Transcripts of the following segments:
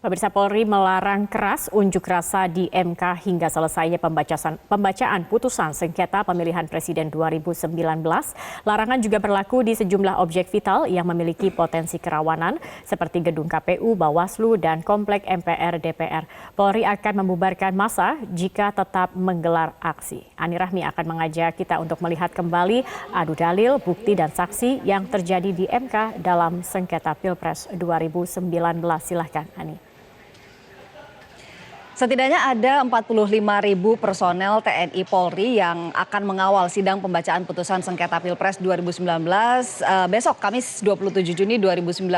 Pemirsa Polri melarang keras unjuk rasa di MK hingga selesainya pembacaan putusan sengketa pemilihan presiden 2019. Larangan juga berlaku di sejumlah objek vital yang memiliki potensi kerawanan seperti gedung KPU, Bawaslu, dan komplek MPR DPR. Polri akan membubarkan massa jika tetap menggelar aksi. Ani Rahmi akan mengajak kita untuk melihat kembali adu dalil, bukti, dan saksi yang terjadi di MK dalam sengketa Pilpres 2019. Silahkan, Ani. Setidaknya ada 45.000 personel TNI Polri yang akan mengawal sidang pembacaan putusan sengketa Pilpres 2019 besok Kamis 27 Juni 2019.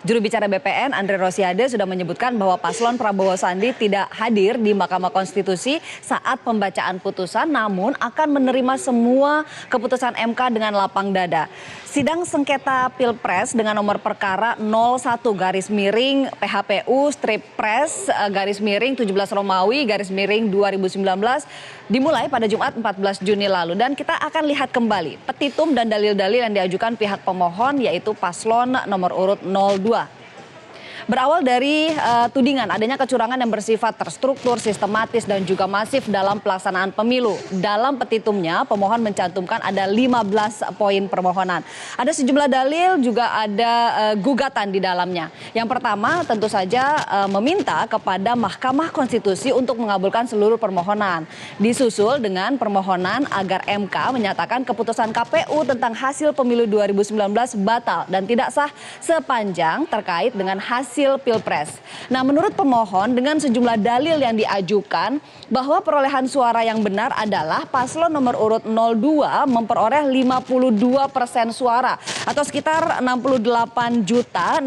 Juru bicara BPN Andre Rosiade sudah menyebutkan bahwa paslon Prabowo Sandi tidak hadir di Mahkamah Konstitusi saat pembacaan putusan, namun akan menerima semua keputusan MK dengan lapang dada. Sidang sengketa Pilpres dengan nomor perkara 01-PHPU-Pres-17 Romawi _2019 dimulai pada Jumat 14 Juni lalu, dan kita akan lihat kembali petitum dan dalil-dalil yang diajukan pihak pemohon yaitu paslon nomor urut 02. Berawal dari tudingan adanya kecurangan yang bersifat terstruktur, sistematis, dan juga masif dalam pelaksanaan pemilu. Dalam petitumnya, pemohon mencantumkan ada 15 poin permohonan. Ada sejumlah dalil, juga ada gugatan di dalamnya. Yang pertama tentu saja meminta kepada Mahkamah Konstitusi untuk mengabulkan seluruh permohonan. Disusul dengan permohonan agar MK menyatakan keputusan KPU tentang hasil pemilu 2019 batal dan tidak sah sepanjang terkait dengan hasil Pilpres. Nah, menurut pemohon dengan sejumlah dalil yang diajukan bahwa perolehan suara yang benar adalah paslon nomor urut 02 memperoleh 52% suara atau sekitar 68.650.239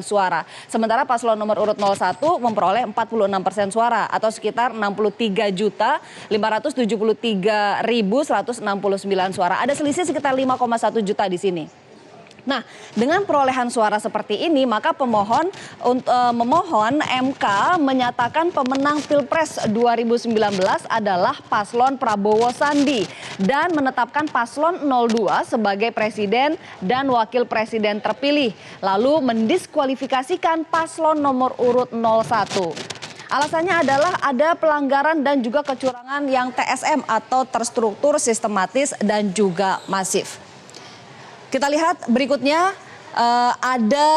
suara. Sementara paslon nomor urut 01 memperoleh 46% suara atau sekitar 63.573.169 suara. Ada selisih sekitar 5,1 juta di sini. Nah, dengan perolehan suara seperti ini, maka pemohon memohon MK menyatakan pemenang Pilpres 2019 adalah paslon Prabowo Sandi dan menetapkan paslon 02 sebagai presiden dan wakil presiden terpilih, lalu mendiskualifikasikan paslon nomor urut 01. Alasannya adalah ada pelanggaran dan juga kecurangan yang TSM atau terstruktur, sistematis, dan juga masif. Kita lihat berikutnya ada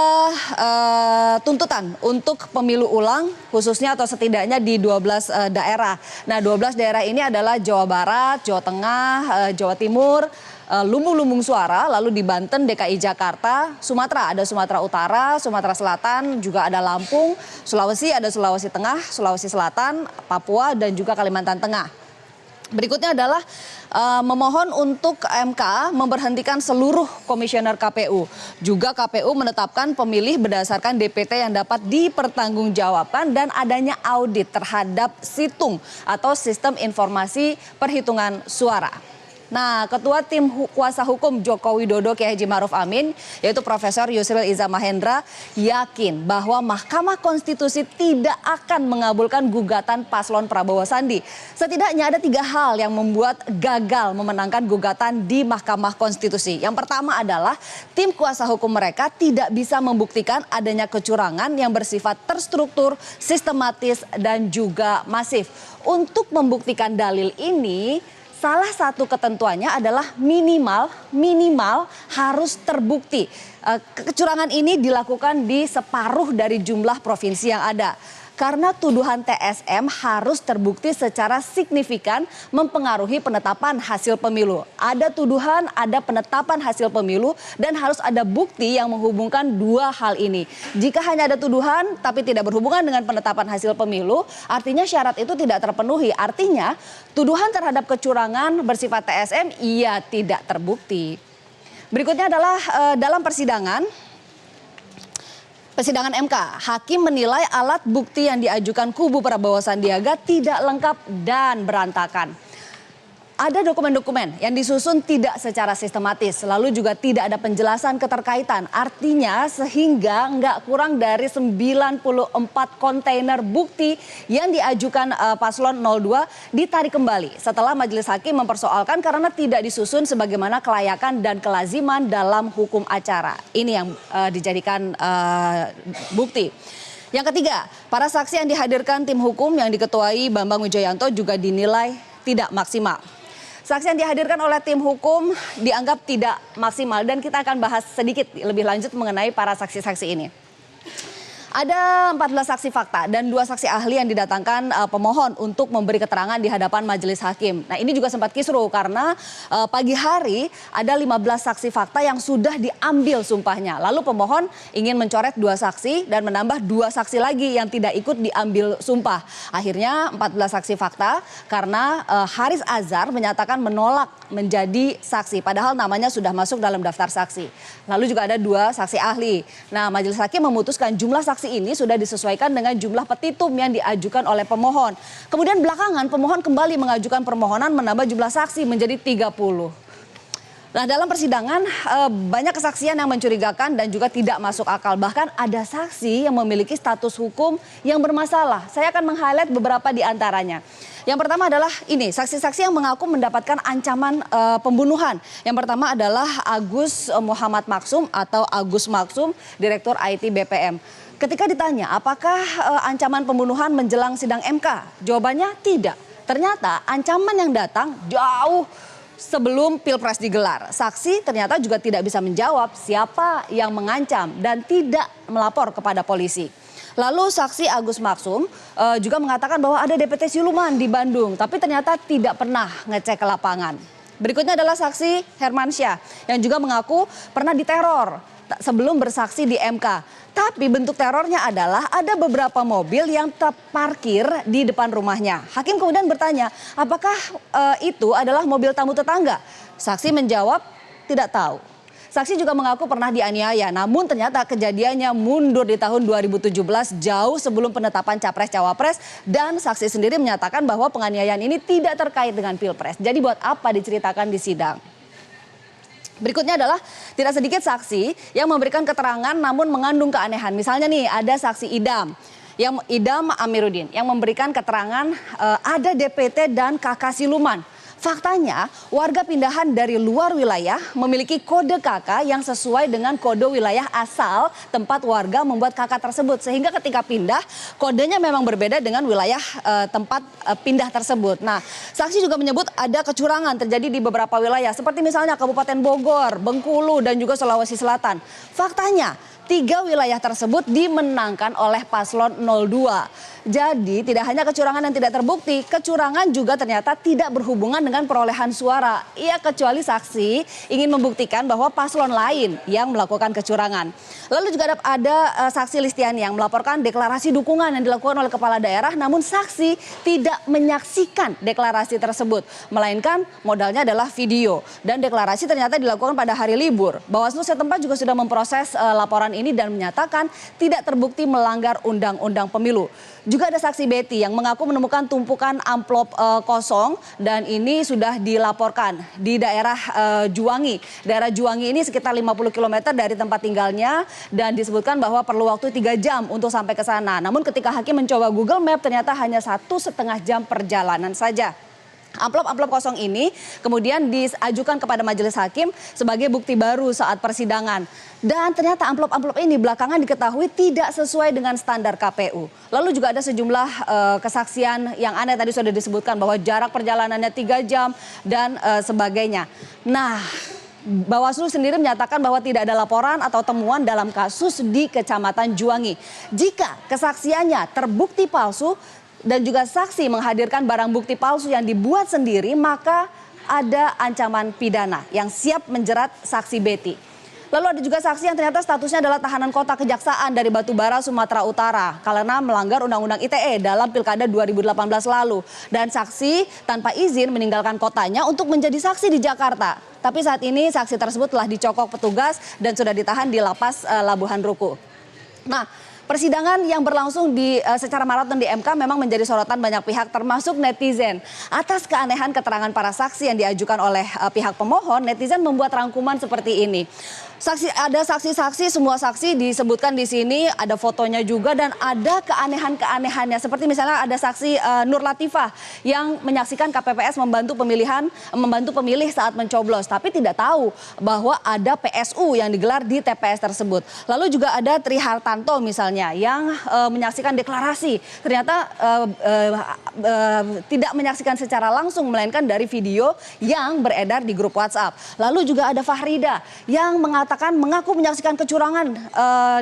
tuntutan untuk pemilu ulang khususnya atau setidaknya di 12 daerah. Nah, 12 daerah ini adalah Jawa Barat, Jawa Tengah, Jawa Timur, lumbung-lumbung suara, lalu di Banten, DKI Jakarta, Sumatera, ada Sumatera Utara, Sumatera Selatan, juga ada Lampung, Sulawesi, ada Sulawesi Tengah, Sulawesi Selatan, Papua, dan juga Kalimantan Tengah. Berikutnya adalah memohon untuk MK memberhentikan seluruh komisioner KPU. Juga KPU menetapkan pemilih berdasarkan DPT yang dapat dipertanggungjawabkan dan adanya audit terhadap situng atau sistem informasi perhitungan suara. Nah, Ketua Tim Kuasa Hukum Joko Widodo Kiai Haji Ma'ruf Amin yaitu Profesor Yusril Iza Mahendra yakin bahwa Mahkamah Konstitusi tidak akan mengabulkan gugatan paslon Prabowo Sandi. Setidaknya ada 3 hal yang membuat gagal memenangkan gugatan di Mahkamah Konstitusi. Yang pertama adalah tim kuasa hukum mereka tidak bisa membuktikan adanya kecurangan yang bersifat terstruktur, sistematis, dan juga masif. Untuk membuktikan dalil ini, salah satu ketentuannya adalah minimal harus terbukti. Kecurangan ini dilakukan di separuh dari jumlah provinsi yang ada. Karena tuduhan TSM harus terbukti secara signifikan mempengaruhi penetapan hasil pemilu. Ada tuduhan, ada penetapan hasil pemilu, dan harus ada bukti yang menghubungkan 2 hal ini. Jika hanya ada tuduhan tapi tidak berhubungan dengan penetapan hasil pemilu, artinya syarat itu tidak terpenuhi. Artinya tuduhan terhadap kecurangan bersifat TSM ia tidak terbukti. Berikutnya adalah dalam persidangan MK, hakim menilai alat bukti yang diajukan kubu Prabowo Sandiaga tidak lengkap dan berantakan. Ada dokumen-dokumen yang disusun tidak secara sistematis, lalu juga tidak ada penjelasan keterkaitan. Artinya sehingga nggak kurang dari 94 kontainer bukti yang diajukan paslon 02 ditarik kembali setelah majelis hakim mempersoalkan karena tidak disusun sebagaimana kelayakan dan kelaziman dalam hukum acara. Ini yang dijadikan bukti. Yang ketiga, para saksi yang dihadirkan tim hukum yang diketuai Bambang Wijoyanto juga dinilai tidak maksimal. Saksi yang dihadirkan oleh tim hukum dianggap tidak maksimal dan kita akan bahas sedikit lebih lanjut mengenai para saksi-saksi ini. Ada 14 saksi fakta dan 2 saksi ahli yang didatangkan pemohon untuk memberi keterangan di hadapan majelis hakim. Nah ini juga sempat kisruh karena pagi hari ada 15 saksi fakta yang sudah diambil sumpahnya. Lalu pemohon ingin mencoret 2 saksi dan menambah 2 saksi lagi yang tidak ikut diambil sumpah. Akhirnya 14 saksi fakta karena Haris Azhar menyatakan menolak menjadi saksi. Padahal namanya sudah masuk dalam daftar saksi. Lalu juga ada 2 saksi ahli. Nah majelis hakim memutuskan jumlah saksi ini sudah disesuaikan dengan jumlah petitum yang diajukan oleh pemohon. Kemudian belakangan pemohon kembali mengajukan permohonan menambah jumlah saksi menjadi 30. Nah dalam persidangan banyak kesaksian yang mencurigakan dan juga tidak masuk akal. Bahkan ada saksi yang memiliki status hukum yang bermasalah. Saya akan meng-highlight beberapa di antaranya. Yang pertama adalah ini, saksi-saksi yang mengaku mendapatkan ancaman pembunuhan. Yang pertama adalah Agus Muhammad Maksum atau Agus Maksum, Direktur IT BPM. Ketika ditanya apakah ancaman pembunuhan menjelang sidang MK, jawabannya tidak. Ternyata ancaman yang datang jauh sebelum Pilpres digelar. Saksi ternyata juga tidak bisa menjawab siapa yang mengancam dan tidak melapor kepada polisi. Lalu saksi Agus Maksum juga mengatakan bahwa ada DPT siluman di Bandung, tapi ternyata tidak pernah ngecek ke lapangan. Berikutnya adalah saksi Hermansyah yang juga mengaku pernah diteror sebelum bersaksi di MK. Tapi bentuk terornya adalah ada beberapa mobil yang terparkir di depan rumahnya. Hakim kemudian bertanya, apakah itu adalah mobil tamu tetangga? Saksi menjawab, tidak tahu. Saksi juga mengaku pernah dianiaya, namun ternyata kejadiannya mundur di tahun 2017 jauh sebelum penetapan Capres-Cawapres dan saksi sendiri menyatakan bahwa penganiayaan ini tidak terkait dengan Pilpres. Jadi buat apa diceritakan di sidang? Berikutnya adalah tidak sedikit saksi yang memberikan keterangan namun mengandung keanehan. Misalnya nih ada saksi Idam Amiruddin yang memberikan keterangan ada DPT dan KK siluman. Faktanya warga pindahan dari luar wilayah memiliki kode KK yang sesuai dengan kode wilayah asal tempat warga membuat KK tersebut. Sehingga ketika pindah kodenya memang berbeda dengan wilayah tempat pindah tersebut. Nah saksi juga menyebut ada kecurangan terjadi di beberapa wilayah seperti misalnya Kabupaten Bogor, Bengkulu dan juga Sulawesi Selatan. Faktanya 3 wilayah tersebut dimenangkan oleh paslon 02. Jadi tidak hanya kecurangan yang tidak terbukti, kecurangan juga ternyata tidak berhubungan dengan perolehan suara. Ia kecuali saksi ingin membuktikan bahwa paslon lain yang melakukan kecurangan. Lalu juga ada saksi Listiani yang melaporkan deklarasi dukungan yang dilakukan oleh kepala daerah, namun saksi tidak menyaksikan deklarasi tersebut. Melainkan modalnya adalah video dan deklarasi ternyata dilakukan pada hari libur. Bawaslu setempat juga sudah memproses laporan ini dan menyatakan tidak terbukti melanggar undang-undang pemilu. Juga ada saksi Betty yang mengaku menemukan tumpukan amplop kosong dan ini sudah dilaporkan di daerah Juwangi. Daerah Juwangi ini sekitar 50 km dari tempat tinggalnya dan disebutkan bahwa perlu waktu 3 jam untuk sampai ke sana. Namun ketika hakim mencoba Google Map ternyata hanya 1,5 jam perjalanan saja. Amplop-amplop kosong ini kemudian diajukan kepada majelis hakim sebagai bukti baru saat persidangan. Dan ternyata amplop-amplop ini belakangan diketahui tidak sesuai dengan standar KPU. Lalu juga ada sejumlah kesaksian yang aneh tadi sudah disebutkan bahwa jarak perjalanannya 3 jam dan sebagainya. Nah, Bawaslu sendiri menyatakan bahwa tidak ada laporan atau temuan dalam kasus di Kecamatan Juwangi. Jika kesaksiannya terbukti palsu, dan juga saksi menghadirkan barang bukti palsu yang dibuat sendiri, maka ada ancaman pidana yang siap menjerat saksi Betty. Lalu ada juga saksi yang ternyata statusnya adalah tahanan kota kejaksaan dari Batubara, Sumatera Utara karena melanggar Undang-Undang ITE dalam Pilkada 2018 lalu. Dan saksi tanpa izin meninggalkan kotanya untuk menjadi saksi di Jakarta. Tapi saat ini saksi tersebut telah dicokok petugas dan sudah ditahan di lapas Labuhan Ruku. Nah, Persidangan yang berlangsung secara maraton di MK memang menjadi sorotan banyak pihak termasuk netizen. Atas keanehan keterangan para saksi yang diajukan oleh pihak pemohon, netizen membuat rangkuman seperti ini. Ada saksi-saksi, semua saksi disebutkan di sini, ada fotonya juga dan ada keanehan-keanehannya. Seperti misalnya ada saksi Nur Latifah yang menyaksikan KPPS membantu pemilih saat mencoblos, tapi tidak tahu bahwa ada PSU yang digelar di TPS tersebut. Lalu juga ada Tri Hartanto misalnya yang menyaksikan deklarasi, ternyata tidak menyaksikan secara langsung melainkan dari video yang beredar di grup WhatsApp. Lalu juga ada Fahrida yang mengaku menyaksikan kecurangan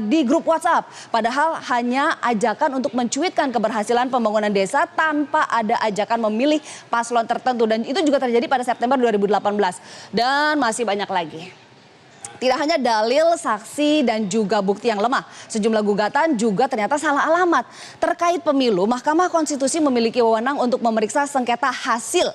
di grup WhatsApp. Padahal hanya ajakan untuk mencuitkan keberhasilan pembangunan desa tanpa ada ajakan memilih paslon tertentu. Dan itu juga terjadi pada September 2018. Dan masih banyak lagi. Tidak hanya dalil, saksi, dan juga bukti yang lemah. Sejumlah gugatan juga ternyata salah alamat. Terkait pemilu, Mahkamah Konstitusi memiliki wewenang untuk memeriksa sengketa hasil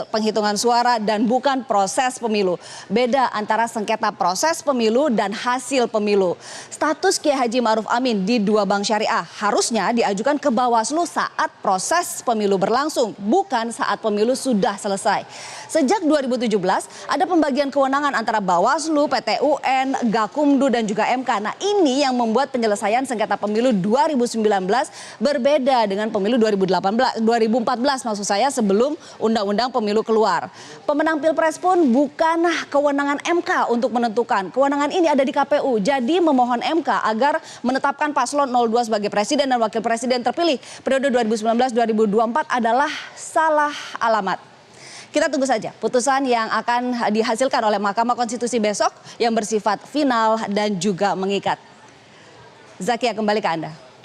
penghitungan suara dan bukan proses pemilu. Beda antara sengketa proses pemilu dan hasil pemilu. Status Kiai Haji Ma'ruf Amin di dua bank syariah harusnya diajukan ke Bawaslu saat proses pemilu berlangsung, bukan saat pemilu sudah selesai. Sejak 2017 ada pembagian kewenangan antara Bawaslu, PT UN, Gakumdu dan juga MK. Nah, ini yang membuat penyelesaian sengketa pemilu 2019 berbeda dengan pemilu 2014 maksud saya sebelum Undang-Undang Pemilu keluar. Pemenang Pilpres pun bukan kewenangan MK untuk menentukan. Kewenangan ini ada di KPU. Jadi memohon MK agar menetapkan paslon 02 sebagai presiden dan wakil presiden terpilih periode 2019-2024 adalah salah alamat. Kita tunggu saja putusan yang akan dihasilkan oleh Mahkamah Konstitusi besok yang bersifat final dan juga mengikat. Zakia, kembali ke Anda.